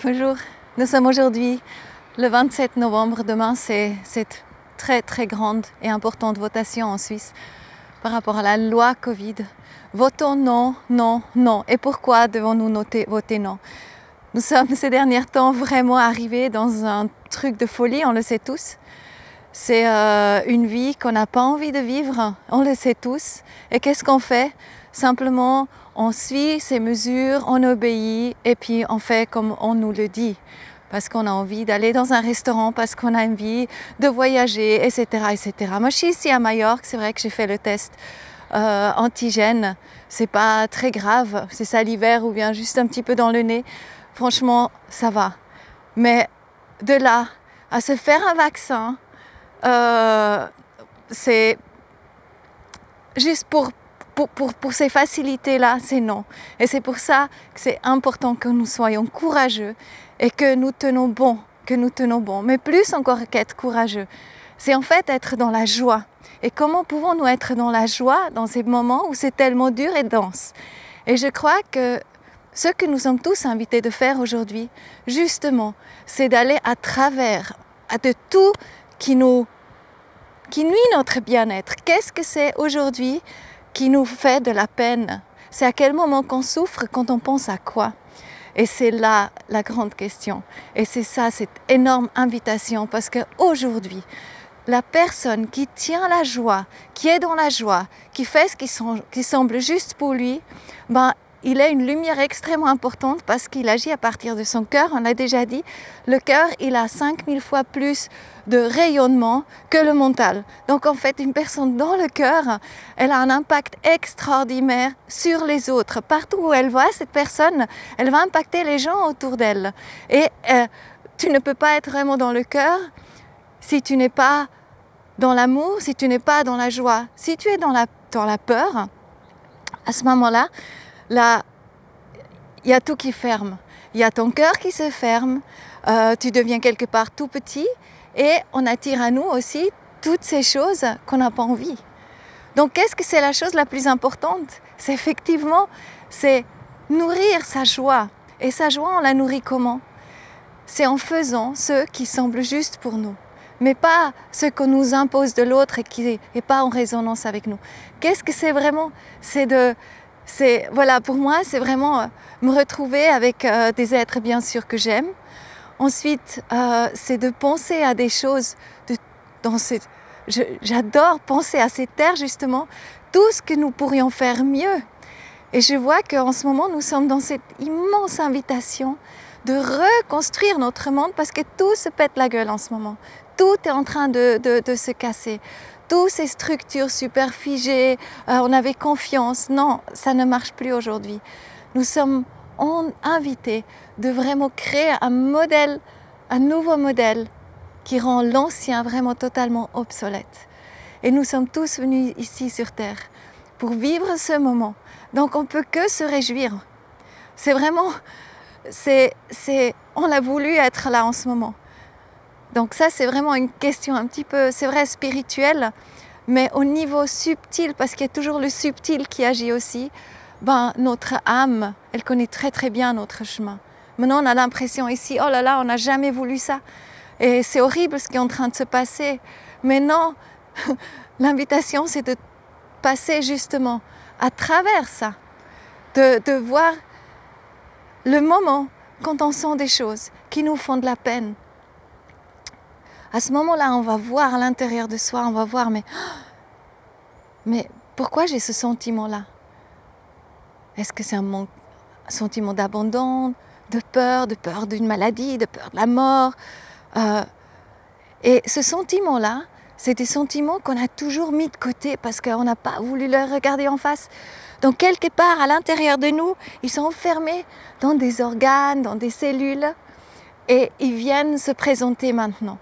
Bonjour, nous sommes aujourd'hui le 27 novembre. Demain, c'est cette très grande et importante votation en Suisse par rapport à la loi Covid. Votons non, non, non. Et pourquoi devons-nous voter non? Nous sommes ces derniers temps vraiment arrivés dans un truc de folie, on le sait tous. C'est une vie qu'on n'a pas envie de vivre, on le sait tous. Et qu'est-ce qu'on fait? Simplement, on suit ces mesures, on obéit et puis on fait comme on nous le dit. Parce qu'on a envie d'aller dans un restaurant, parce qu'on a envie de voyager, etc., etc. Moi, je suis ici à Majorque, c'est vrai que j'ai fait le test antigène. C'est pas très grave, c'est ça l'hiver ou bien juste un petit peu dans le nez. Franchement, ça va. Mais de là à se faire un vaccin, c'est juste pour ces facilités-là, c'est non. Et c'est pour ça que c'est important que nous soyons courageux et que nous tenons bon, Mais plus encore qu'être courageux, c'est en fait être dans la joie. Et comment pouvons-nous être dans la joie dans ces moments où c'est tellement dur et dense? Et je crois que ce que nous sommes tous invités de faire aujourd'hui, justement, c'est d'aller à travers de tout qui nuit notre bien-être. Qu'est-ce que c'est aujourd'hui qui nous fait de la peine? C'est à quel moment qu'on souffre, quand on pense à quoi? Et c'est là la grande question. Et c'est ça, cette énorme invitation, parce qu'aujourd'hui, la personne qui tient la joie, qui est dans la joie, qui fait ce qui semble juste pour lui, il a une lumière extrêmement importante parce qu'il agit à partir de son cœur. On l'a déjà dit, le cœur, il a 5000 fois plus de rayonnement que le mental. Donc en fait, une personne dans le cœur, elle a un impact extraordinaire sur les autres. Partout où elle va, cette personne, elle va impacter les gens autour d'elle. Et tu ne peux pas être vraiment dans le cœur si tu n'es pas dans l'amour, si tu n'es pas dans la joie. Si tu es dans la peur, à ce moment-là, là, il y a tout qui ferme. Il y a ton cœur qui se ferme, tu deviens quelque part tout petit et on attire à nous aussi toutes ces choses qu'on n'a pas envie. Donc, qu'est-ce que c'est la chose la plus importante? C'est effectivement, c'est nourrir sa joie. Et sa joie, on la nourrit comment? C'est en faisant ce qui semble juste pour nous, mais pas ce qu'on nous impose de l'autre et qui n'est pas en résonance avec nous. Qu'est-ce que c'est vraiment? Voilà, pour moi, c'est vraiment me retrouver avec des êtres, bien sûr, que j'aime. Ensuite, c'est de penser à des choses. J'adore penser à ces terres, justement, tout ce que nous pourrions faire mieux. Et je vois qu'en ce moment, nous sommes dans cette immense invitation de reconstruire notre monde parce que tout se pète la gueule en ce moment. Tout est en train de se casser. Toutes ces structures super figées, on avait confiance. Non, ça ne marche plus aujourd'hui. Nous sommes invités de vraiment créer un nouveau modèle qui rend l'ancien vraiment totalement obsolète. Et nous sommes tous venus ici sur Terre pour vivre ce moment. Donc on ne peut que se réjouir. C'est vraiment, on a voulu être là en ce moment. Donc ça, c'est vraiment une question un petit peu, c'est vrai, spirituelle, mais au niveau subtil, parce qu'il y a toujours le subtil qui agit aussi, notre âme, elle connaît très bien notre chemin. Maintenant, on a l'impression ici, oh là là, on n'a jamais voulu ça. Et c'est horrible ce qui est en train de se passer. Mais non, l'invitation, c'est de passer justement à travers ça, de voir le moment quand on sent des choses qui nous font de la peine. À ce moment-là, on va voir à l'intérieur de soi, on va voir, mais pourquoi j'ai ce sentiment-là? Est-ce que c'est un sentiment d'abandon, de peur d'une maladie, de peur de la mort? Et ce sentiment-là, c'est des sentiments qu'on a toujours mis de côté parce qu'on n'a pas voulu les regarder en face. Donc quelque part à l'intérieur de nous, ils sont enfermés dans des organes, dans des cellules, et ils viennent se présenter maintenant.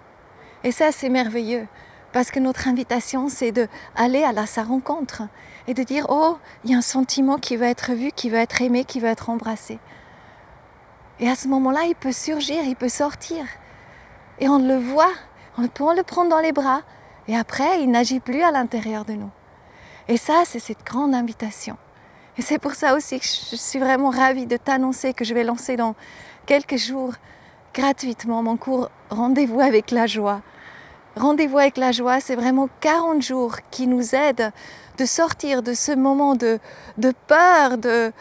Et ça, c'est merveilleux, parce que notre invitation, c'est d'aller à sa rencontre et de dire, oh, il y a un sentiment qui veut être vu, qui veut être aimé, qui veut être embrassé. Et à ce moment-là, il peut surgir, il peut sortir. Et on le voit, on peut le prendre dans les bras, et après, il n'agit plus à l'intérieur de nous. Et ça, c'est cette grande invitation. Et c'est pour ça aussi que je suis vraiment ravie de t'annoncer que je vais lancer dans quelques jours gratuitement mon cours Rendez-vous avec la joie. Rendez-vous avec la joie, c'est vraiment 40 jours qui nous aident de sortir de ce moment de peur, de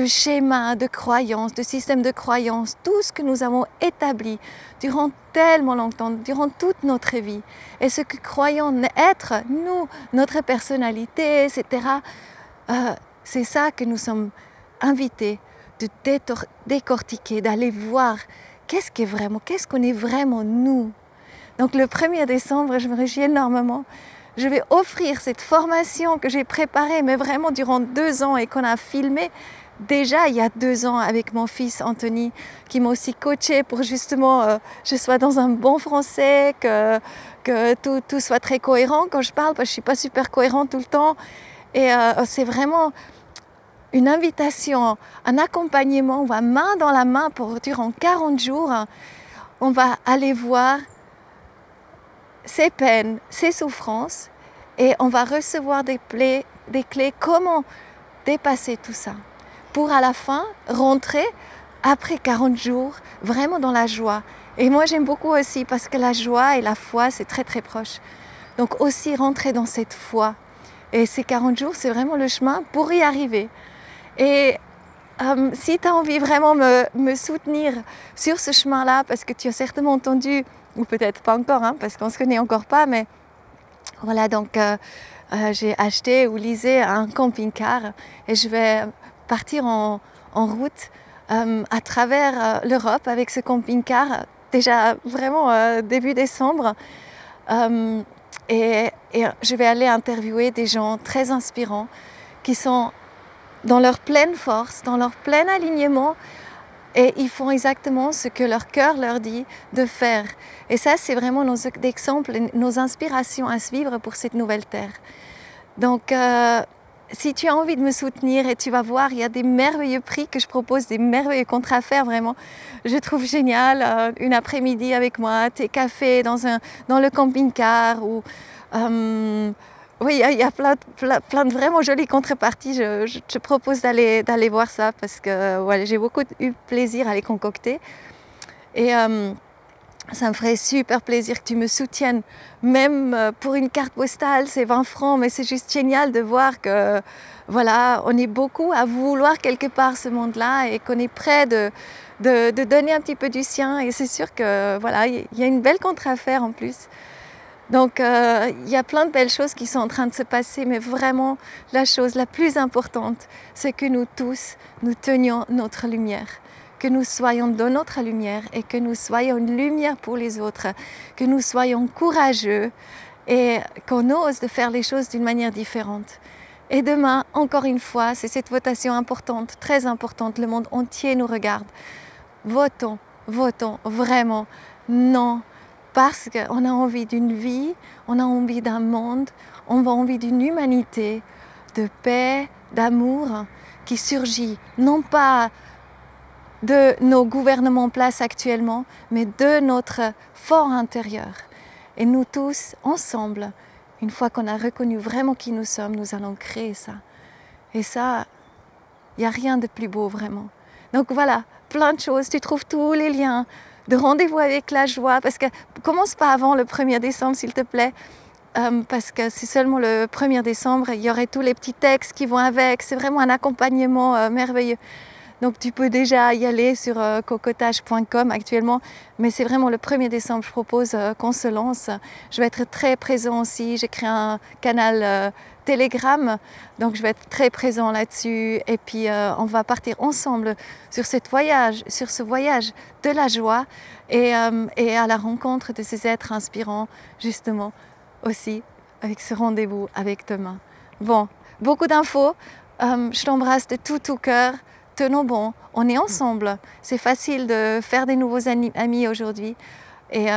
schéma, de croyances, de système de croyances, tout ce que nous avons établi durant tellement longtemps, durant toute notre vie. Et ce que croyons être, nous, notre personnalité, etc., c'est ça que nous sommes invités de décortiquer, d'aller voir qu'est-ce qu'on est vraiment nous. Donc le 1er décembre, je me réjouis énormément. Je vais offrir cette formation que j'ai préparée, mais vraiment durant 2 ans et qu'on a filmée déjà il y a 2 ans avec mon fils Anthony, qui m'a aussi coaché pour justement je sois dans un bon français, que tout soit très cohérent quand je parle, parce que je ne suis pas super cohérente tout le temps. Et c'est vraiment une invitation, un accompagnement, on va main dans la main durant 40 jours, on va aller voir ses peines, ses souffrances, et on va recevoir des clés, comment dépasser tout ça, pour à la fin rentrer, après 40 jours, vraiment dans la joie. Et moi j'aime beaucoup aussi, parce que la joie et la foi, c'est très très proche. Donc aussi rentrer dans cette foi. Et ces 40 jours, c'est vraiment le chemin pour y arriver. Et si tu as envie vraiment de me soutenir sur ce chemin-là, parce que tu as certainement entendu, ou peut-être pas encore, hein, parce qu'on ne se connaît encore pas, mais voilà, donc j'ai acheté ou leasé un camping-car et je vais partir en route à travers l'Europe avec ce camping-car, déjà vraiment début décembre. Et je vais aller interviewer des gens très inspirants qui sont dans leur pleine force, dans leur plein alignement, et ils font exactement ce que leur cœur leur dit de faire. Et ça, c'est vraiment nos exemples, nos inspirations à suivre pour cette nouvelle terre. Donc, si tu as envie de me soutenir, et tu vas voir, il y a des merveilleux prix que je propose, des merveilleux contrats à faire, vraiment. Je trouve génial, une après-midi avec moi, thé, café dans le camping-car, ou oui, il y a plein de vraiment jolies contreparties. Je te propose d'aller voir ça, parce que voilà, j'ai beaucoup eu plaisir à les concocter. Et ça me ferait super plaisir que tu me soutiennes, même pour une carte postale, c'est 20 francs, mais c'est juste génial de voir que voilà, on est beaucoup à vouloir quelque part ce monde-là, et qu'on est prêt de donner un petit peu du sien. Et c'est sûr que voilà, il y a une belle contre à faire en plus. Donc il y a plein de belles choses qui sont en train de se passer, mais vraiment la chose la plus importante, c'est que nous tous, nous tenions notre lumière, que nous soyons dans notre lumière, et que nous soyons une lumière pour les autres, que nous soyons courageux, et qu'on ose de faire les choses d'une manière différente. Et demain, encore une fois, c'est cette votation importante, très importante, le monde entier nous regarde. Votons, votons vraiment non. Parce qu'on a envie d'une vie, on a envie d'un monde, on a envie d'une humanité, de paix, d'amour, qui surgit, non pas de nos gouvernements en place actuellement, mais de notre fort intérieur. Et nous tous, ensemble, une fois qu'on a reconnu vraiment qui nous sommes, nous allons créer ça. Et ça, il n'y a rien de plus beau vraiment. Donc voilà, plein de choses, tu trouves tous les liens de Rendez-vous avec la joie, parce que commence pas avant le 1er décembre s'il te plaît, parce que c'est seulement le 1er décembre, il y aurait tous les petits textes qui vont avec, c'est vraiment un accompagnement merveilleux. Donc tu peux déjà y aller sur cocotage.com actuellement, mais c'est vraiment le 1er décembre, je propose qu'on se lance. Je vais être très présent aussi, j'ai créé un canal Telegram, donc je vais être très présent là-dessus, et puis on va partir ensemble sur ce voyage de la joie, et à la rencontre de ces êtres inspirants, justement, aussi avec ce rendez-vous avec Thomas. Bon, beaucoup d'infos, je t'embrasse de tout cœur. Tenons bon, on est ensemble. C'est facile de faire des nouveaux amis aujourd'hui, et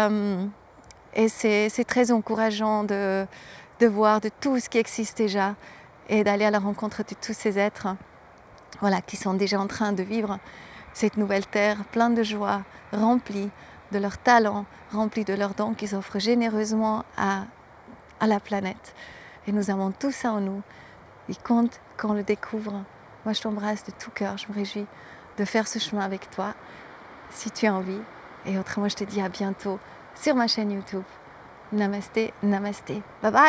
c'est très encourageant de voir de tout ce qui existe déjà, et d'aller à la rencontre de tous ces êtres, voilà, qui sont déjà en train de vivre cette nouvelle terre, plein de joie, remplis de leurs talents, remplis de leurs dons qu'ils offrent généreusement à la planète. Et nous avons tout ça en nous. il compte qu'on le découvre. Moi, je t'embrasse de tout cœur. Je me réjouis de faire ce chemin avec toi, si tu as envie. Et autrement, je te dis à bientôt sur ma chaîne YouTube. Namasté, namasté. Bye bye.